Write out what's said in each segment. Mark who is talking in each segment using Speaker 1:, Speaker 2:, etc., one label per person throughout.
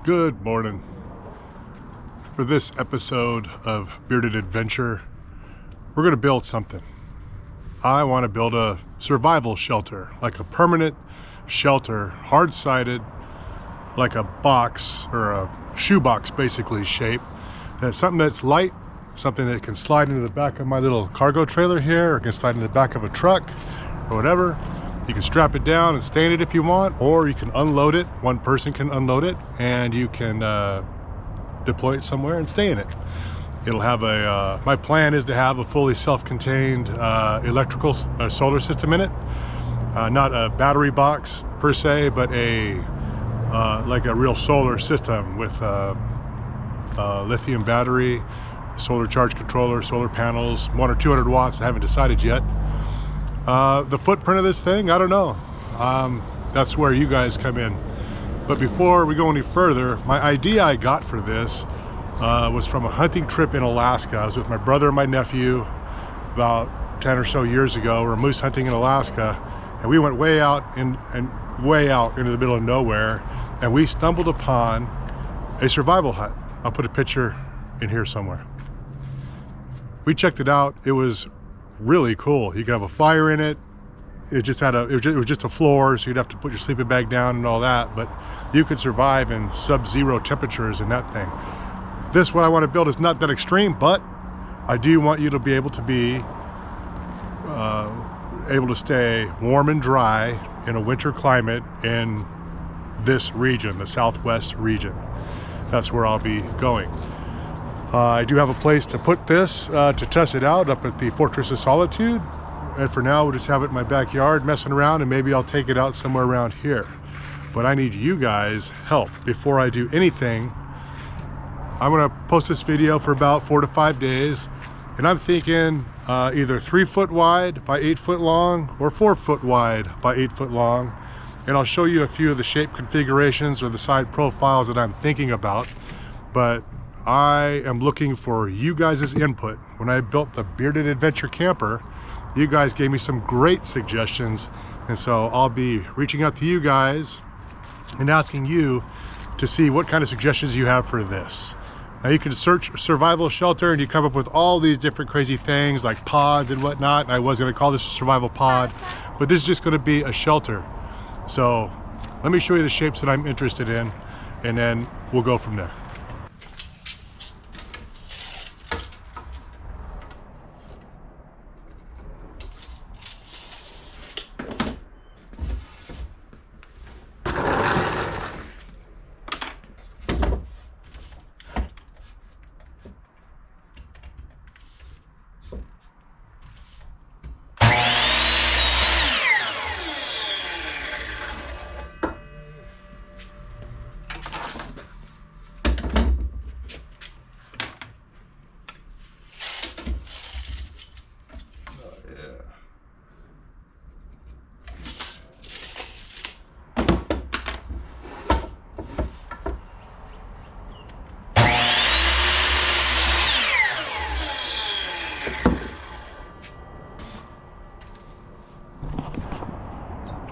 Speaker 1: Good morning. For this episode of Bearded Adventure, we're going to build something. I want to build a survival shelter, like a permanent shelter, hard-sided, like a box or a shoebox basically shape. That's something that's light, something that can slide into the back of my little cargo trailer here, or can slide into the back of a truck or whatever. You can strap it down and stay in it if you want, or you can unload it. One person can unload it and you can deploy it somewhere and stay in it. It'll have a, my plan is to have a fully self-contained electrical solar system in it. Not a battery box per se, but a like a real solar system with lithium battery, solar charge controller, solar panels, 100 or 200 watts. I haven't decided yet. The footprint of this thing, I don't know. That's where you guys come in. But before we go any further, my idea I got for this was from a hunting trip in Alaska. I was with my brother and my nephew about 10 or so years ago. We were moose hunting in Alaska, and we went way out way out into the middle of nowhere, and we stumbled upon a survival hut. I'll put a picture in here somewhere. We checked it out. It was really cool. You could have a fire in it. It just had it was just a floor, so you'd have to put your sleeping bag down and all that, but you could survive in sub-zero temperatures in that thing. This, what I want to build, is not that extreme, but I do want you to be able to stay warm and dry in a winter climate in this region, the Southwest region. That's where I'll be going. I do have a place to put this to test it out up at the Fortress of Solitude. And for now, we'll just have it in my backyard messing around, and maybe I'll take it out somewhere around here. But I need you guys' help before I do anything. I'm gonna post this video for about 4 to 5 days. And I'm thinking either 3 foot wide by 8 foot long, or 4 foot wide by 8 foot long. And I'll show you a few of the shape configurations or the side profiles that I'm thinking about. But I am looking for you guys' input. When I built the Bearded Adventure Camper, you guys gave me some great suggestions, and so I'll be reaching out to you guys and asking you to see what kind of suggestions you have for this. Now you can search survival shelter and you come up with all these different crazy things like pods and whatnot, and I was going to call this a survival pod, but this is just going to be a shelter. So let me show you the shapes that I'm interested in, and then we'll go from there.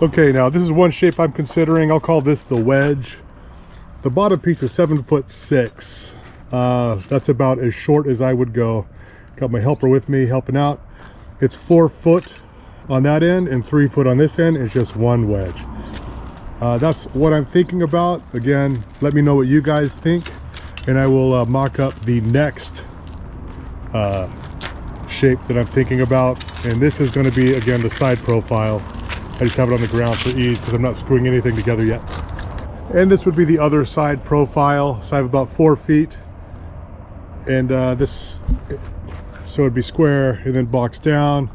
Speaker 1: Okay, now this is one shape I'm considering. I'll call this the wedge. The bottom piece is 7'6". That's about as short as I would go. Got my helper with me helping out. It's 4 foot on that end and 3 foot on this end. It's just one wedge. That's what I'm thinking about. Again, let me know what you guys think, and I will mock up the next shape that I'm thinking about. And this is going to be, again, the side profile. I just have it on the ground for ease because I'm not screwing anything together yet. And this would be the other side profile. So I have about 4 feet. And this, so it'd be square and then box down.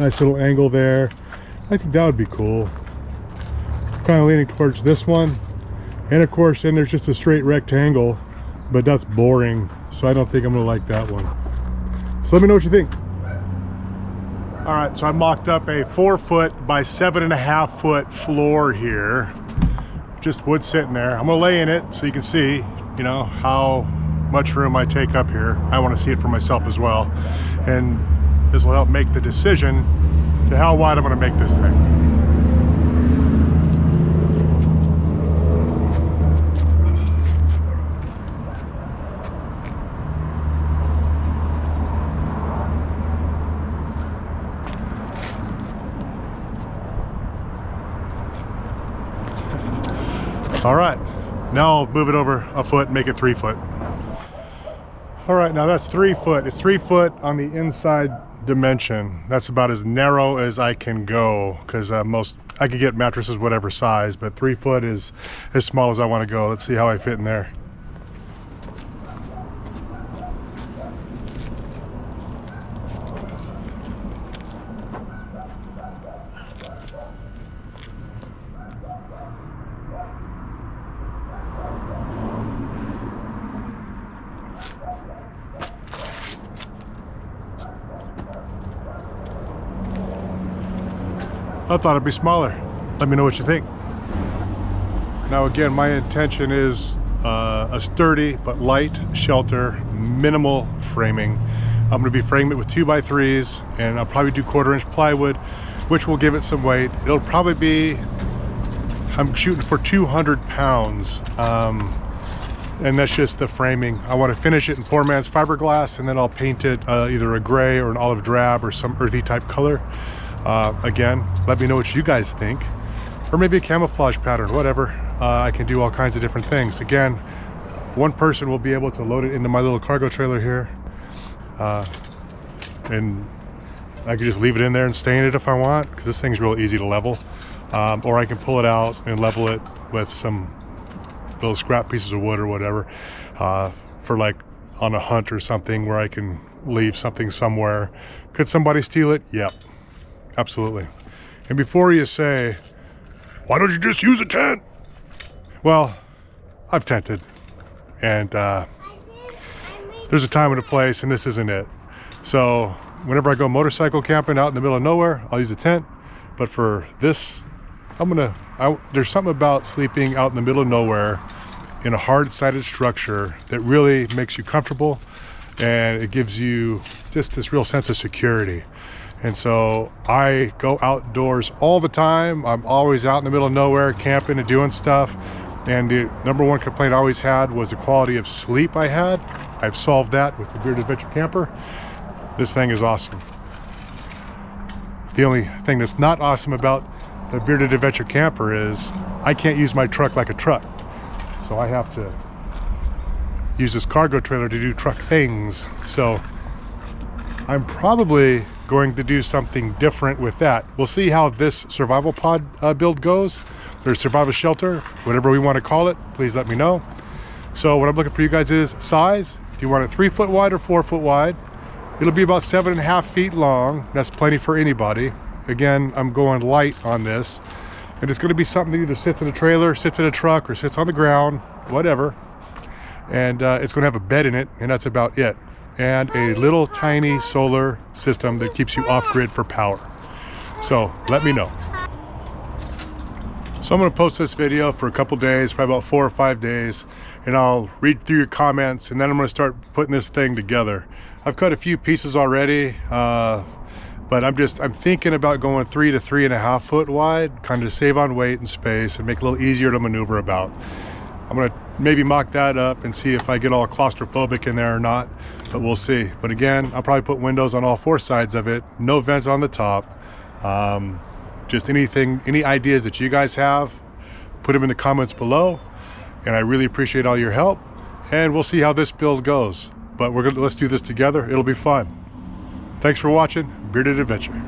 Speaker 1: Nice little angle there. I think that would be cool. Kind of leaning towards this one. And of course, then there's just a straight rectangle, but that's boring. So I don't think I'm gonna like that one. So let me know what you think. All right, so I mocked up a 4 foot by 7.5 foot floor here. Just wood sitting there. I'm gonna lay in it so you can see, you know, how much room I take up here. I wanna see it for myself as well. And this will help make the decision to how wide I'm gonna make this thing. All right, now I'll move it over a foot and make it 3 foot. All right, now that's 3 foot. It's 3 foot on the inside dimension. That's about as narrow as I can go, because I could get mattresses whatever size, but 3 foot is as small as I want to go. Let's see how I fit in there. I thought it'd be smaller. Let me know what you think. Now again, my intention is a sturdy but light shelter, minimal framing. I'm gonna be framing it with 2x3s, and I'll probably do 1/4 inch plywood, which will give it some weight. It'll probably be, I'm shooting for 200 pounds. And that's just the framing. I want to finish it in poor man's fiberglass, and then I'll paint it either a gray or an olive drab or some earthy type color. Again, let me know what you guys think, or maybe a camouflage pattern, whatever. I can do all kinds of different things. Again, one person will be able to load it into my little cargo trailer here, and I can just leave it in there and stay in it if I want, because this thing's real easy to level. Or I can pull it out and level it with some little scrap pieces of wood or whatever, for like on a hunt or something, where I can leave something somewhere. Could somebody steal it? Yep. Absolutely. And before you say, why don't you just use a tent? Well, I've tented, and there's a time and a place, and this isn't it. So whenever I go motorcycle camping out in the middle of nowhere, I'll use a tent. But for this, there's something about sleeping out in the middle of nowhere in a hard-sided structure that really makes you comfortable, and it gives you just this real sense of security. And so I go outdoors all the time. I'm always out in the middle of nowhere camping and doing stuff. And the #1 complaint I always had was the quality of sleep I had. I've solved that with the Bearded Adventure Camper. This thing is awesome. The only thing that's not awesome about the Bearded Adventure Camper is I can't use my truck like a truck. So I have to use this cargo trailer to do truck things. So I'm probably going to do something different with that. We'll see how this survival pod build goes, or survival shelter, whatever we want to call it. Please let me know. So what I'm looking for you guys is size. Do you want it 3 foot wide or 4 foot wide? It'll be about 7.5 feet long. That's plenty for anybody. Again, I'm going light on this, and it's going to be something that either sits in a trailer, sits in a truck, or sits on the ground, whatever. And it's going to have a bed in it, and that's about it. And a little tiny solar system that keeps you off grid for power. So let me know. So I'm going to post this video for a couple days, probably about 4 or 5 days, and I'll read through your comments, and then I'm going to start putting this thing together. I've cut a few pieces already, but I'm thinking about going 3 to 3.5 foot wide, kind of save on weight and space and make it a little easier to maneuver about. I'm going to maybe mock that up and see if I get all claustrophobic in there or not, but we'll see. But again, I'll probably put windows on all 4 sides of it, no vents on the top. Just anything, any ideas that you guys have, put them in the comments below, and I really appreciate all your help, and we'll see how this build goes. But let's do this together. It'll be fun. Thanks for watching Bearded Adventure.